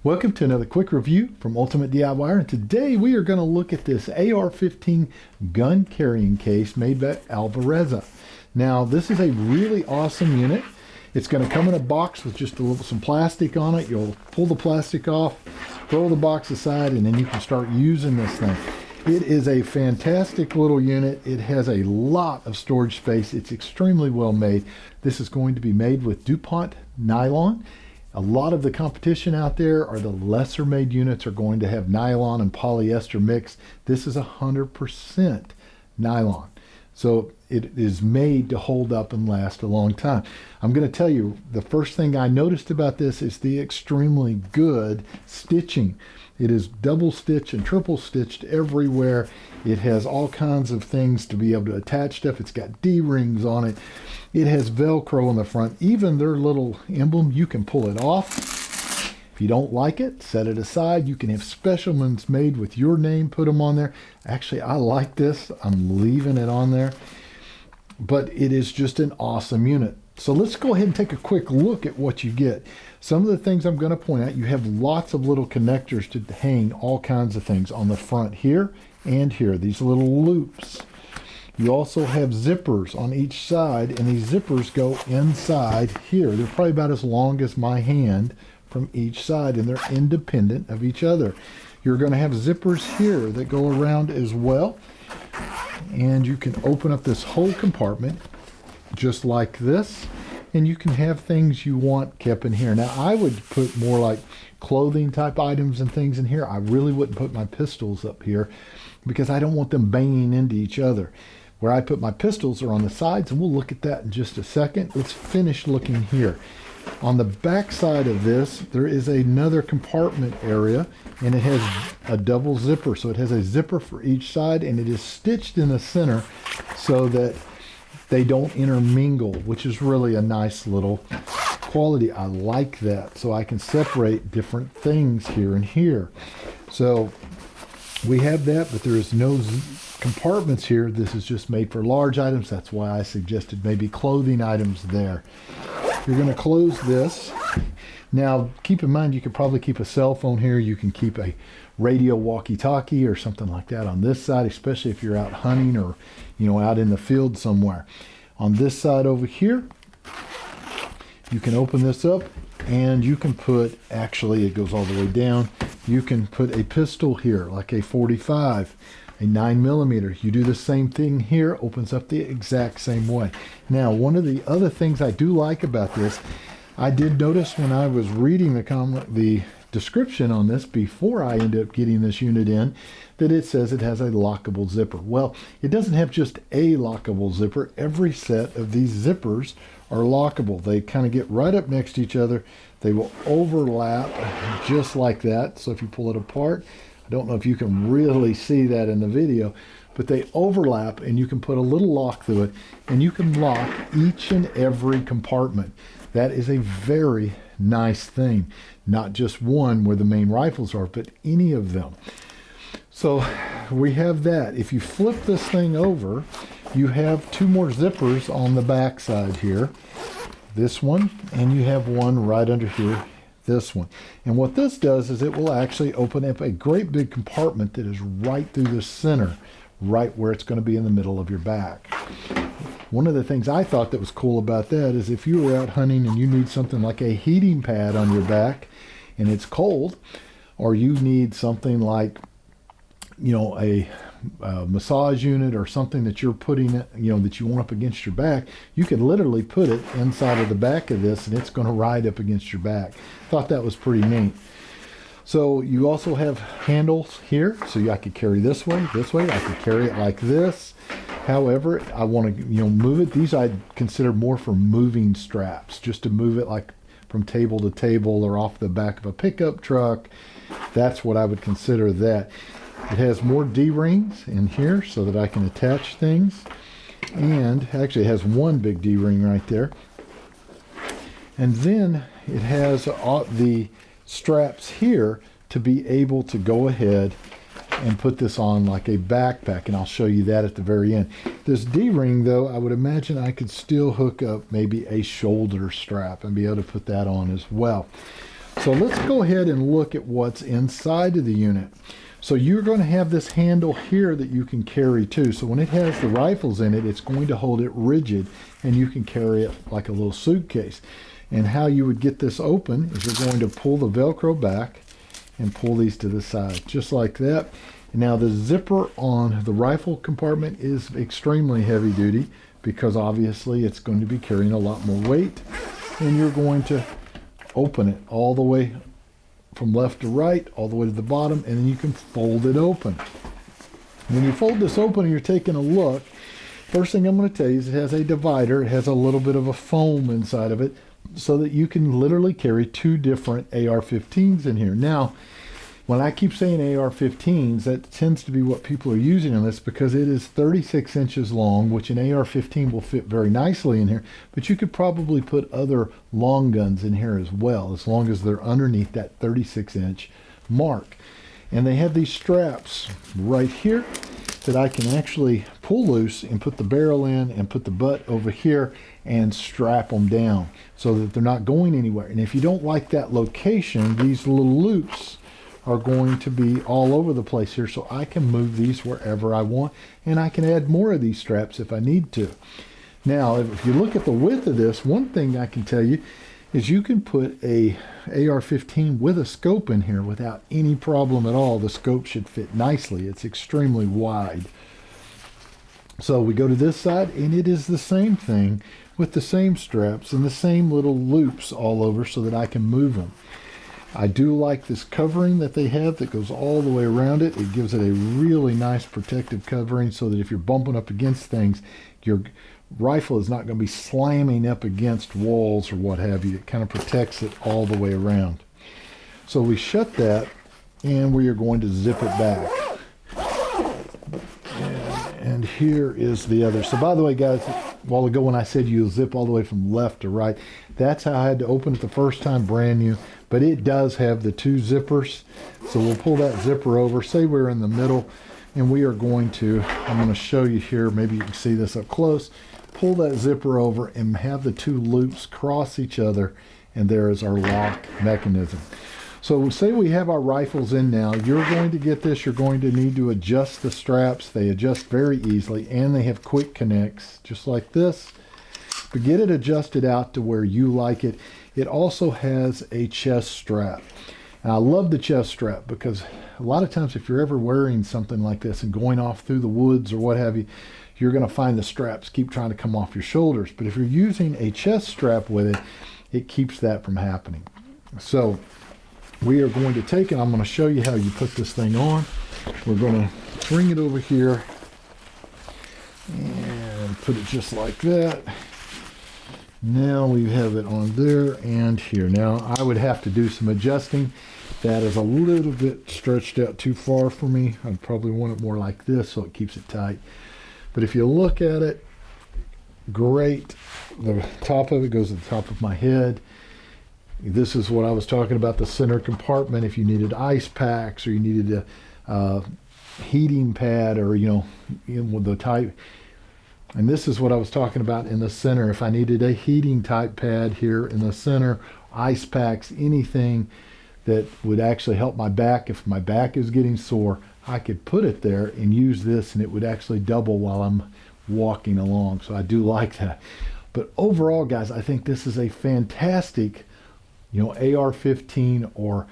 Welcome to another quick review from Ultimate DIYer, and today we are going to look at this AR-15 gun carrying case made by Alvareza. Now this is a really awesome unit. It's going to come in a box with just some plastic on it. You'll pull the plastic off, throw the box aside, and then you can start using this thing. It is a fantastic little unit. It has a lot of storage space. It's extremely well made. This is going to be made with DuPont nylon. A lot of the competition out there are the lesser made units are going to have nylon and polyester mix. This is 100% nylon. So it is made to hold up and last a long time. I'm going to tell you, the first thing I noticed about this is the extremely good stitching. It is double stitched and triple stitched everywhere. It has all kinds of things to be able to attach stuff. It's got D-rings on it. It has Velcro on the front. Even their little emblem, you can pull it off. If you don't like it, set it aside. You can have special ones made with your name, put them on there. Actually, I like this. I'm leaving it on there. But it is just an awesome unit. So let's go ahead and take a quick look at what you get. Some of the things I'm going to point out, you have lots of little connectors to hang all kinds of things on the front here and here, these little loops. You also have zippers on each side, and these zippers go inside here. They're probably about as long as my hand from each side, and they're independent of each other. You're going to have zippers here that go around as well, and you can open up this whole compartment just like this, and you can have things you want kept in here. Now I would put more like clothing type items and things in here. I really wouldn't put my pistols up here because I don't want them banging into each other. Where I put my pistols are on the sides, and we'll look at that in just a second. Let's finish looking here. On the back side of this, there is another compartment area, and it has a double zipper. So it has a zipper for each side, and it is stitched in the center so that they don't intermingle, which is really a nice little quality. I like that. So I can separate different things here and here. So we have that, but there is no compartments here. This is just made for large items. That's why I suggested maybe clothing items there. You're going to close this. Now, keep in mind, you could probably keep a cell phone here. You can keep a radio walkie-talkie or something like that on this side, especially if you're out hunting or, out in the field somewhere. On this side over here, you can open this up and you can put, actually it goes all the way down, you can put a pistol here, like a 45, a 9mm. You do the same thing here, opens up the exact same way. Now, one of the other things I do like about this, I did notice when I was reading the description on this before I ended up getting this unit in, that it says it has a lockable zipper. Well, it doesn't have just a lockable zipper. Every set of these zippers are lockable. They kind of get right up next to each other. They will overlap just like that. So if you pull it apart, I don't know if you can really see that in the video, but they overlap, and you can put a little lock through it, and you can lock each and every compartment. That is a very nice thing. Not just one where the main rifles are, but any of them. So we have that. If you flip this thing over, you have two more zippers on the back side here. This one, and you have one right under here, this one. And what this does is it will actually open up a great big compartment that is right through the center, right where it's going to be in the middle of your back. One of the things I thought that was cool about that is if you were out hunting and you need something like a heating pad on your back and it's cold, or you need something like, a massage unit or something that you're putting, that you want up against your back, you can literally put it inside of the back of this and it's going to ride up against your back. Thought that was pretty neat. So you also have handles here, so I could carry this way, I could carry it like this. However, I want to, move it. These I'd consider more for moving straps, just to move it like from table to table or off the back of a pickup truck. That's what I would consider that. It has more D-rings in here so that I can attach things. And actually it has one big D-ring right there. And then it has the straps here to be able to go ahead and put this on like a backpack, and I'll show you that at the very end. This D-ring, though, I would imagine I could still hook up maybe a shoulder strap and be able to put that on as well. So let's go ahead and look at what's inside of the unit. So you're going to have this handle here that you can carry too. So when it has the rifles in it, it's going to hold it rigid and you can carry it like a little suitcase. And how you would get this open is you're going to pull the Velcro back and pull these to the side, just like that. Now the zipper on the rifle compartment is extremely heavy duty because obviously it's going to be carrying a lot more weight. And you're going to open it all the way from left to right, all the way to the bottom, and then you can fold it open. When you fold this open and you're taking a look, first thing I'm going to tell you is it has a divider. It has a little bit of a foam inside of it so that you can literally carry two different AR-15s in here. Now, when I keep saying AR-15s, that tends to be what people are using on this because it is 36 inches long, which an AR-15 will fit very nicely in here, but you could probably put other long guns in here as well, as long as they're underneath that 36-inch mark. And they have these straps right here that I can actually pull loose and put the barrel in and put the butt over here and strap them down so that they're not going anywhere. And if you don't like that location, these little loops are going to be all over the place here, so I can move these wherever I want, and I can add more of these straps if I need to. Now, if you look at the width of this, one thing I can tell you is you can put a AR-15 with a scope in here without any problem at all. The scope should fit nicely. It's extremely wide. So we go to this side, and it is the same thing with the same straps and the same little loops all over so that I can move them. I do like this covering that they have that goes all the way around it. It gives it a really nice protective covering so that if you're bumping up against things, your rifle is not going to be slamming up against walls or what have you. It kind of protects it all the way around. So we shut that and we are going to zip it back. And here is the other. So by the way, guys, a while ago when I said you zip all the way from left to right, that's how I had to open it the first time, brand new. But it does have the two zippers. So we'll pull that zipper over. Say we're in the middle, and we are going to, I'm going to show you here, maybe you can see this up close. Pull that zipper over and have the two loops cross each other, and there is our lock mechanism. So say we have our rifles in now. You're going to get this. You're going to need to adjust the straps. They adjust very easily, and they have quick connects, just like this. But get it adjusted out to where you like it. It also has a chest strap. And I love the chest strap because a lot of times if you're ever wearing something like this and going off through the woods or what have you, you're going to find the straps keep trying to come off your shoulders. But if you're using a chest strap with it, it keeps that from happening. So we are going to take it. I'm going to show you how you put this thing on. We're going to bring it over here and put it just like that. Now we have it on there and here. Now I would have to do some adjusting. That is a little bit stretched out too far for me. I'd probably want it more like this so it keeps it tight. But if you look at it, great. The top of it goes to the top of my head. This is what I was talking about, the center compartment. If you needed ice packs or you needed a heating pad or, with the type. And this is what I was talking about in the center. If I needed a heating type pad here in the center, ice packs, anything that would actually help my back. If my back is getting sore, I could put it there and use this and it would actually double while I'm walking along. So I do like that. But overall, guys, I think this is a fantastic, AR-15 or,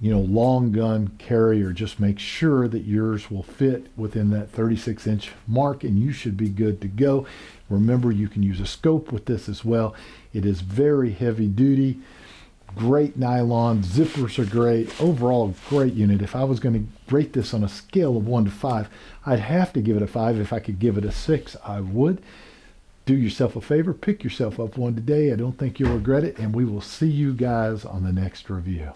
long gun carrier. Just make sure that yours will fit within that 36-inch mark and you should be good to go. Remember, you can use a scope with this as well. It is very heavy duty, great nylon, zippers are great. Overall, great unit. If I was going to rate this on a scale of 1 to 5, I'd have to give it a 5. If I could give it a 6, I would. Do yourself a favor, pick yourself up one today. I don't think you'll regret it, and we will see you guys on the next review.